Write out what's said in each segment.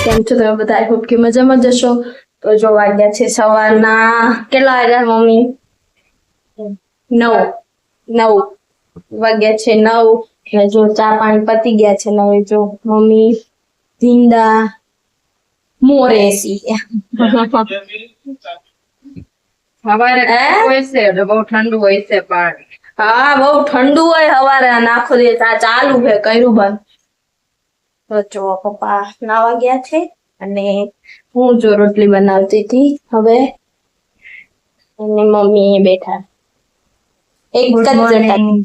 કેમ છો તમે બધા? આઈ હોપ કે મજામાં જશો. તો જો વાગ્યા છે સવારના કેટલા વાગ્યા મમ્મી? 9 વાગ્યા છે 9. અને જો ચા પાણી પતી ગયા છે. હવે જો મમ્મી ભીંડા મોરેસી સવારે હોય છે બહુ ઠંડુ હોય છે પાણી. હા બહુ ઠંડુ હોય સવારે નાખો દે ચાલુ છે કર્યું બંધ. તો જો પપ્પા નાવા ગયા છે અને હું જો રોટલી બનાવતી હતી હવે અને મમ્મી બેઠા એક જ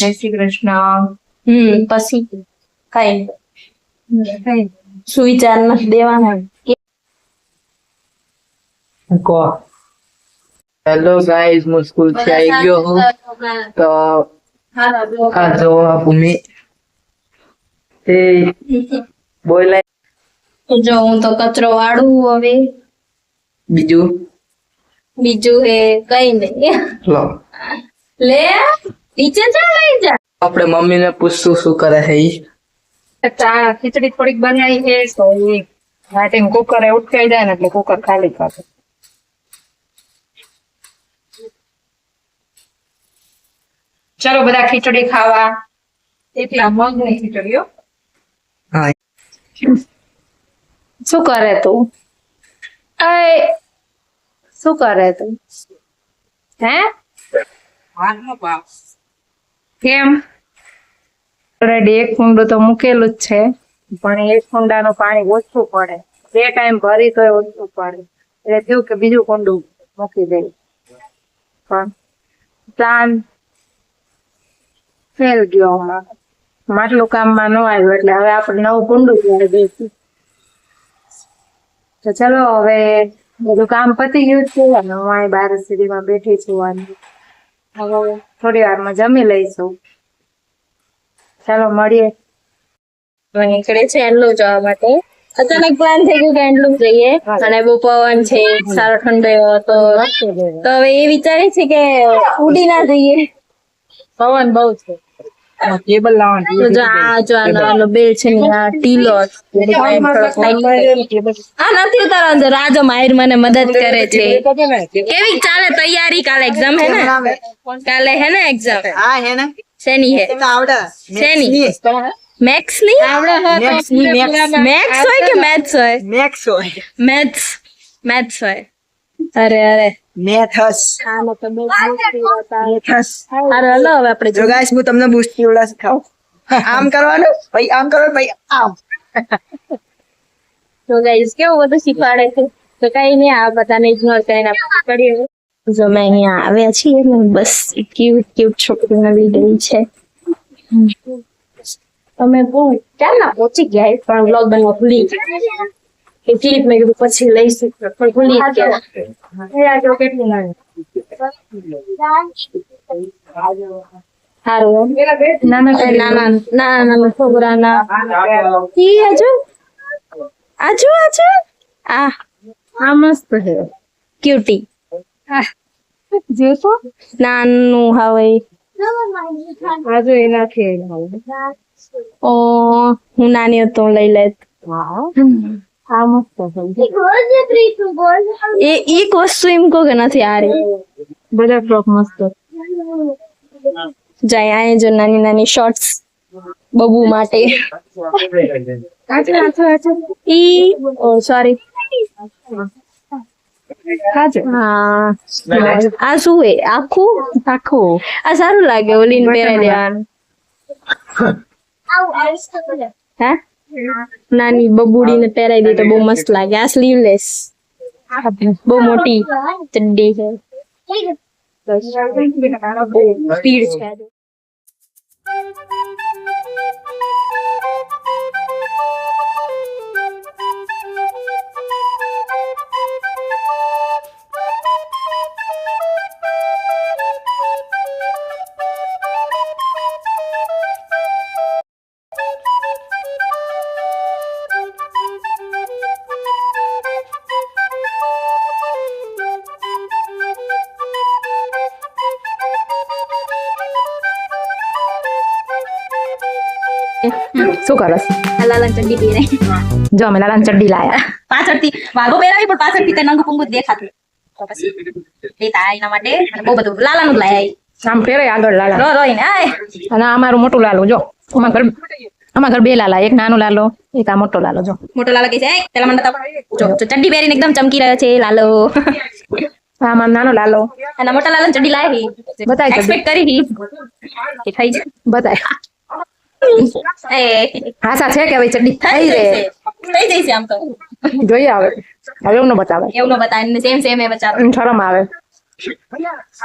જય શ્રી કૃષ્ણ. પછી કઈ સુવિચાર નથી દેવાના. હેલો ગાઈઝ, હું સ્કૂલ થી આવી ગયો હું. તો આ જો આ ભૂમિ તે બોલાય. જો હું તો કચરો વાળું હવે. બીજું હે કઈ નહીં. લો લે નીચે જા લઈ જા. આપણે મમ્મી ને પૂછશું શું કરે છે ઈ. ચા ખીચડી થોડીક બનાવી છે તો એ રાતે કુકર ઉઠાઈ જાય ને એટલે કુકર ખાલી કરે. ચલો બધા ખીચડી ખાવા. એટલા મગ ની ખીચડીઓ. હા શું કરે તું? શું કરે તું? હે કેમ ઓલરેડી એક કુંડું તો મૂકેલું જ છે પણ એક કુંડાનું પાણી ઓછું પડે. 2 ટાઈમ ભરી તોય ઓછું પડે એટલે થયું કે બીજું કુંડું મૂકી દે. પણ પ્લાન ફેલ ગયો હમણાં. માટલું કામમાં ન આવ્યું એટલે હવે આપણે નવું કુંડું જોઈ દઈશું. તો ચલો હવે બધું કામ પતી ગયું છે અને હું અહીં બાર સીડીમાં બેઠી છું અને હવે થોડી વારમાં જમી લઈશું. ચાલો મળીએ. નીકળે છે એન્ડલું જવા માટે. અચાનક પ્લાન થઈ ગયું કે એન્ડલું જઈએ અને બહુ પવન છે સારો ઠંડો એવો તો હવે એ વિચારે છે કે ઉડી ના જઈએ. પવન બહુ છે. ટેબલ લાવવાનું. તો જો આ નવાનો બેલ છે ને આ ટીલો આ નથી ઉતારવાનું. રાજો માહિર મને મદદ કરે છે. કેવી ચાલે તૈયારી? કાલે એક્ઝામ હે ને? કાલે હે ને એક્ઝામ? હા હે ને. શેની હે? આવડે. શેની? મેક્સ ની? મેક્સ હોય કે મેથ્સ હોય? મેક્સ હોય. મેથ્સ હોય. અરે મેથસ. હાલો હલો હવે આપણે જો ગાઈસ હું તમને બુસ્તી ઉડા શીખાવું. આમ કરવાનું ભાઈ, આમ કરવાનું ભાઈ, આમ. તો ગાઈસ કેવું બધું શીખવાડે છે. તો કઈ નહીં આ બધાને ઇગ્નોર કરીને આપણે કરીએ. જો અમે અહીંયા આવ્યા છીએ ને બસ ક્યુટ છોકરી નવી ગઈ છે. અમે બહુ ક્યારના પહોંચી ગયા પણ વ્લોગ બનવા ભૂલી ગયા. ક્લિપ મેં કીધું પછી લઈશું પણ ભૂલી ગયા. કેટલી લાગે? સારું નાના છોકરાના આજુ આ મસ્ત છે ક્યુટી. જોતો નાનું હવે આજુ એનાથી ઓ હું નાની હતો લઈ લેત. આ મસ્ત એ એક વસ્તુ એમ કહો કે નથી આ રહી. બધા ફ્રોક મસ્ત. જાય આ જો નાની શોર્ટ્સ બબુ માટે. સોરી હા આ શું હે? આખું આ સારું લાગે. ઓલી ને પહેરાઈ દેવાનું. હે નાની બબુડી ને પહેરાઈ દે તો બહુ મસ્ત લાગે. આ સ્લીવલેસ બહુ મોટી ચડ્ડી છે. સ્પીડ છે. શું કરસ લાલા ચડ્ડી પહેરે જો અમે લાલાને ચડ્ડી લાયા પાછળથી વાઘો પહેરાવી પણ પાછળથી તે નંગ પુંગું જ દેખાતું તો પછી લેતા આયા એના માટે અને બહુ બધું લાલાનું જ લાયા આમ ફેરે આગળ લાલા રો રોઈને આય અને આ અમારું મોટું લાલો જો અમારા ઘર બે લાલા એક નાનો લાલો એક આ મોટો લાલો જો મોટો લાલો કે છે "એ, પેલા મને જો ચડ્ડી પહેરીને એકદમ ચમકી રહ્યો છે લાલો આ અમારો નાનો લાલો અને મોટા લાલાને ચડ્ડી લાવી બતાય ચડ્ડી. એક્સપેક્ટ કરી કે થઈ જાય બતાય એ આશા છે કે હવે ચડ્ડી થઈ રે થઈ જશે આમ તો જોઈએ આવે હવે એવું ન બતાવે એવું ન બતાવે સેમ સેમ એ બચારો શરમ આવે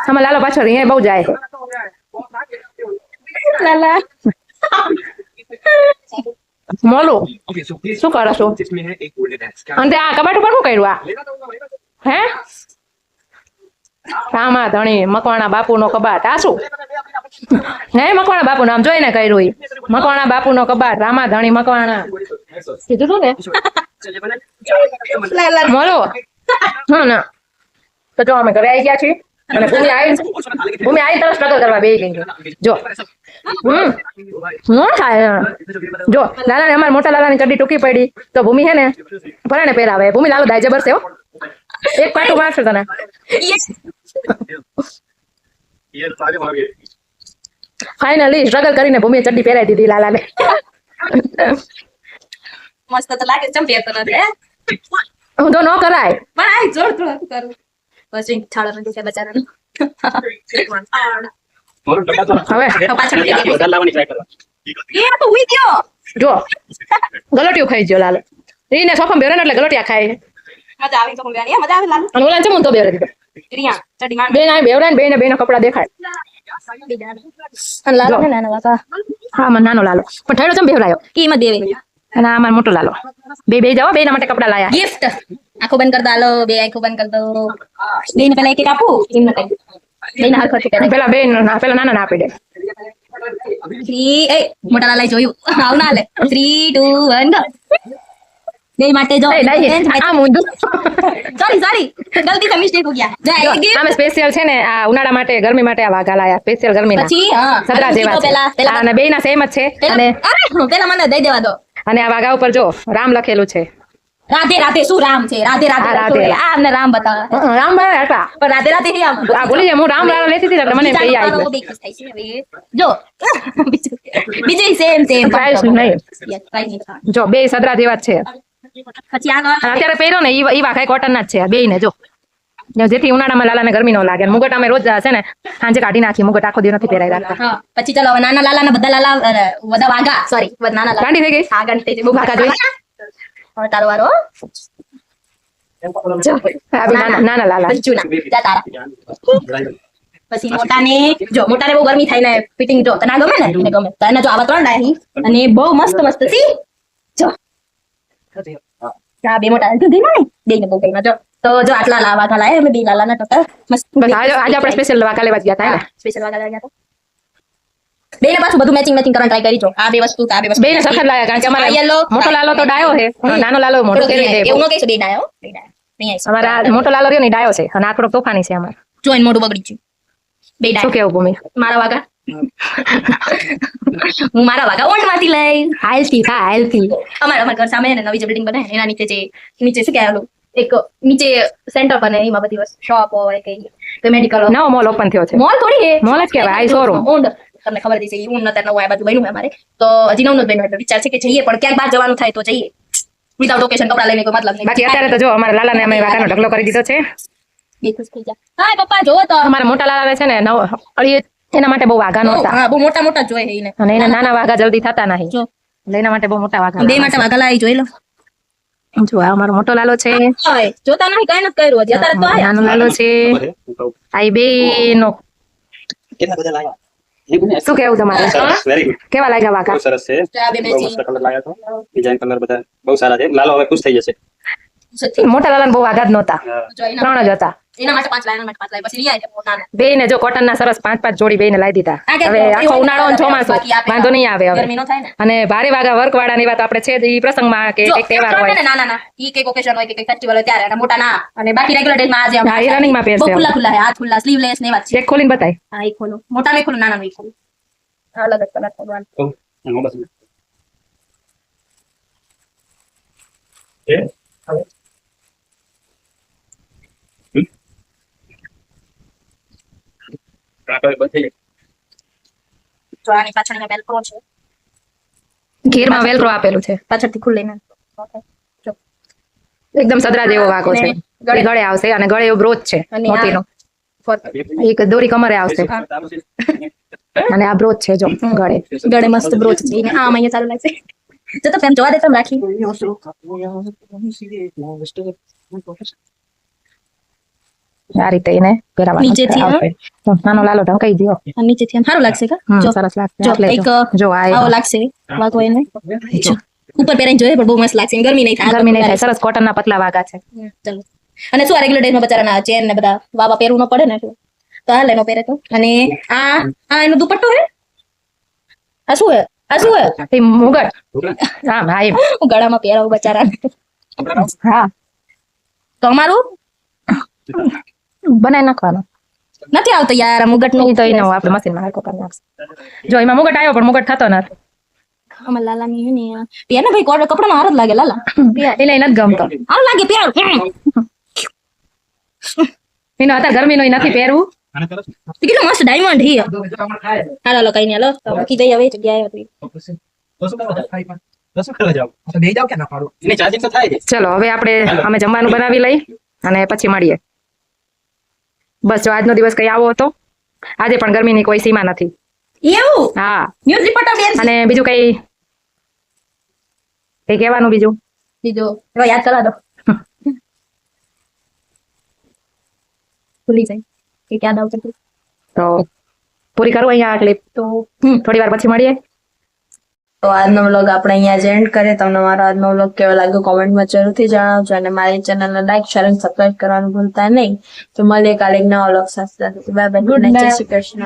આમાં લાલો પાછળ અહીંયા બહુ જાય છે લાલા મોલું શું કરો છો અને આ કબાટ ઉપર શું કર્યું આ હે આમાં ધણી મકવાણા બાપુ નો કબાટ આ શું હે મકવાણા બાપુ આમ જોઈને કર્યું ઈ. મકવાણા બાપુ નો કબાટ રામા ધણી મકવાણા કીધું તું ને લાલા મોલો હા ના તો જો અમે ઘરે આવી ગયા છીએ અને ભૂમિ આવી તરફ સ્ટ્રગલ કરવા બેસી ગઈ છે. જો શું થાય જો લાલા ને અમારા મોટા લાલાની ચડ્ડી ટૂંકી પડી તો ભૂમિ છે ને ભરાને પહેરાવે ભૂમિ લાલો દાય જબર છે હો એક પાટું મારશે તને ફાઇનલી સ્ટ્રગલ કરીને ભૂમિએ ચડ્ડી પહેરાવી દીધી લાલાને મસ્ત તો લાગે ચંપી તો નથી હે? હું તો ન કરાય પણ આ જોર જોર કરું પછી છાળો નથી છે બચારાનો હવે પાછળ એ તો ઉઈ ગયો જો ગલોટિયું ખાઈ ગયો લાલો એને સોફમ બેરે એટલે ગલોટિયા ખાય મજા આવી તો મજા આવી લાલ અને ઓલા ચમું તો બેરે દીધો ક્રિયા ચડી માં બે ના બેવડા ને બે ના કપડા દેખાય અને લાલ ને નાના વાકા હા મને નાનો લાલો પણ ઠેડો ચમ બેવડાયો કિંમત દેવી અને આ મારો મોટો લાલો બે જાઓ બે ના માટે કપડા લાયા ગિફ્ટ આંખો બંધ કર દાલો બે આંખો બંધ કર દો બે ને પેલા એક એક આપું એમ ન કઈ બે ના હરખો છે પેલા બે પેલા નાના ના આપી દે 3 એ મોટા લાલા જોયું આવ ના લે 3 2 1 ગો બે માટે જો એ લઈ આ મુંડું સોરી ગલતી से मिस्टेक हो गया जा एक આમે સ્પેશિયલ છે ને આ ઉનાળા માટે ગરમી માટે આ વાઘા લાયા સ્પેશિયલ ગરમી ના પછી હા સદરા જેવા છે પેલા અને બે ના સેમ જ છે અને પેલા મને દઈ દેવા દો અને આ વાઘા ઉપર જો રામ લખેલું છે રાધે રાધે શું રામ છે રાધે રાધે હા, રાધે. આ અમને રામ બતાવે રામ ભાઈ હતા પણ રાધે રાધે હી આમ આ ભૂલી જાય હું રામ લાલો લેતી હતી એટલે મને એમ કહી આવી બી ખુશ થાય છે હવે જો બીજું સેમ Price નહીં. જો બે સદરા જેવા જ છે પછી આ અને અત્યારે પહેર્યો ને ઈ વાઘા કોટન ના જ છે બે ને જો જેથી ઉનાળામાં લાલાને ગરમી ન લાગે અને મુગટ અમે રોજ છે ને સાંજે કાઢી નાખી મુગટ આખો દિવસ નથી પહેરાઈ રાખતા હા પછી ચલો હવે નાના લાલા ના બધા લાલા બધા વાગા સોરી નાના લાલા ગાંડી થઈ ગઈ હા ગાંઠ થઈ છે બહુ વાઘા જોઈ હવે તારો વારો જો આ બી નાના લાલા પછી જૂના જા તારા પછી મોટાને બહુ ગરમી થાય ને ફિટિંગ જો તને આ ગમે ને એને ગમે તને જો આવા 3 ડાહી અને બહુ મસ્ત સી જો આ બે મોટા દીધી ને દેઈને બહુ ગઈ જો તો જો આટલા લાવા લાયા અમે બે લાલા ના ટોટલ મસ્ત બસ આજે આપણે સ્પેશિયલ વાઘા લેવા જ ગયા હતા ને સ્પેશિયલ વાગા લાગ્યા તો બેને પાછું બધું મેચિંગ કરવાનું ટ્રાય કરી જો આ બે વસ્તુ આ બે વસ્તુ બે ને સખત લાયા કારણ કે અમારે yellow, મોટો લાલો તો ડાયો છે નાનો લાલો મોટો કરી દે એવું ન કહીશું બે ડાયો નહીં આવીશ અમારા મોટો લાલો રહ્યો ને ઈ ડાયો છે અને આકડો તોફાની છે અમારે જોઈને મોઢું બગડી ગયું બે શું ડાયો કેવું ભૂમિ મારા વાગા હું મારા વાગા ઓન્ટ માંથી લઈ હાલતી અમારા ઘર સામે છે ને નવી જે બિલ્ડિંગ બને એના નીચે શું કહેવાય એક નીચે સેન્ટર બને એમાં બધી વસ્તુ શોપ હોય કે મેડિકલ નવો મોલ ઓપન થયો છે મોલ થોડી હે મોલ જ કહેવાય આ શોરૂમ ઓન્ડ તમને ખબર છે કે ઊન નતર નવું આ બાજુ બન્યું છે અમારે તો હજી નવું બન્યું એટલે વિચાર છે કે જઈએ પણ ક્યાંક બહાર જવાનું થાય તો જઈએ વિધાઉટ લોકેશન કપડા લઈને કોઈ મતલબ નહીં બાકી અત્યારે તો જો અમારા લાલાને અમે વાઘાનો ઢગલો કરી દીધો છે બે ખુશ થઈ જા હા પપ્પા જોવો તો અમારા મોટા લાલા છે ને એના માટે બહુ વાઘા નહોતા હા બહુ મોટા મોટા જોઈએ છે એને અને એના નાના વાઘા જલ્દી થતા નહીં જો એટલે એના માટે બહુ મોટા વાઘા બે માટે વાગા લાવી જોઈ લો જો આ અમારો મોટો લાલો છે ઓય જોતા નહીં કઈ નથી કર્યું હજી અત્યારે તો આયા નાનો લાલો છે આ બે નો કેટલા બધા લાયા શું કેવું તમારે સરસ વેરી ગુડ કેવા લાગ્યા વાઘા બહુ સરસ છે આ બે બહુ મેચિંગ મસ્ત કલર લાયા તો ડિઝાઇન કલર બધા બહુ સારા છે લાલો હવે ખુશ થઈ જશે મોટા લાલાને બહુ વાઘા જ નહોતા જો એના 3 જ હતા એના માટે 5 લાયા એના માટે 5 લાયા પછી લઈ આવ્યા પોતાને બે ને જો કોટન ના સરસ 5 જોડી બે ને લાવી દીધા આ કે હવે આખો ઉનાળો અને ચોમાસું બાકી આપે વાંધો નહીં આવે હવે ગરમી નો થાય ને અને ભારે વાઘા વર્ક વાળા ની વાત આપણે છે જ ઈ પ્રસંગમાં કે જો એક તહેવાર હોય ના ના ના ઈ કઈક ઓકેશન હોય કે કઈક ફેસ્ટિવલ હોય ત્યારે અને મોટા ના અને બાકી રેગ્યુલર ડેઝ માં આજે હા, ઈ running માં પહેરશે બહુ ખુલ્લા હે હાથ ખુલ્લા સ્લીવલેસ ને વાત છે એક ખોલીને બતાય હા ઈ ખોલો મોટા ને ખોલો નાના ને ખોલો અલગ જ કલર ખોલવાનું હું બસ જો આની પાછળ વેલ્ક્રો છે, ઘેરમાં વેલ્ક્રો આપેલું છે, પાછળથી ખુલ્લીને એકદમ સદરા જેવો વાગો છે. ગળે. એ ગળે આવશે અને ગળે એવો બ્રોચ છે અને આ મોતીનો. ફરતે. એક દોરી કમરે આવશે અને આ બ્રોચ છે જો ગળે. ગળે મસ્ત બ્રોચ છે ને આમ અહીંયા ચાલુ લાગશે. જો તો ફેમ જોવા દે તો રાખી. આ રીતે એને પહેરાવાનું નીચેથી આવશે. તો નાનો લાલો ઢંકાઈ ગયો. આ નીચેથી આમ સારું લાગશે કા? જો સરસ લાગશે. જો એટલે એક જો આ આવો લાગશે વાગો એને. જો ઉપર પહેરીને જોઈએ પણ બહુ મસ્ત લાગશે ને ગરમી નહીં થાય. ગરમી નહીં થાય. સરસ કોટનના પતલા વાગા છે. ચાલો. અને શું રેગ્યુલર ડેઝમાં બચારાના ચેન ને બધા વાવા પહેરવું ન પડે ને એટલે. તો હાલ એનો પહેરે તો. અને આ એનો દુપટ્ટો હે? આ શું હે? આ શું હે? એ મુગટ. હા ભાઈ. હું ગળામાં પહેરાવું બચારાને. હા તો અમારું બનાવી નાખવાનો. નથી આવતો યાર આ મુગટ નું. નહીં તો એને આપણે મશીનમાં હરકો કરી નાખશું. જો એમાં મુગટ આવ્યો પણ મુગટ થતો નથી. અમાર લાલા ની હે ને પહેર ને ભાઈ કોડ કપડાનો હાર જ લાગે લાલા. એટલે નથી ગમતો. હાર લાગે પહેર. એનો અત્યારે ગરમીનો નથી પહેરવું. તે કેટલો મસ્ત ડાયમંડ હી. હાલો કઈ નહીં હાલો તો મૂકી દઈ હવે જગ્યાએ હતી. ચલો હવે આપણે અમે જમવાનું બનાવી લઈ અને પછી મળીએ. બસ જો આજનો દિવસ કઈ આવો હતો. આજે પણ ગરમીની કોઈ સીમા નથી. એવું હા ન્યૂઝ રિપોર્ટર બેન અને બીજું કઈ કહેવાનું બીજું બીજો હવે યાદ કરવા દો. ભૂલી જાય કે યાદ આવતું હતું. તો પૂરી કરું અહીંયા ક્લિપ. તો થોડી વાર પછી મળીએ. તો આજનો વ્લોગ આપણે અહીંયા જ એન્ડ કરીએ. તમને મારો આજનો વ્લોગ કેવો લાગ્યો કોમેન્ટમાં જરૂરથી જણાવજો અને મારી ચેનલને લાઈક શેર અને સબસ્ક્રાઇબ કરવાનું ભૂલતા નહીં. તો મળીએ કાલે એક નવા વ્લોગ સાથે. Bye bye. Good night. જય શ્રી કૃષ્ણ.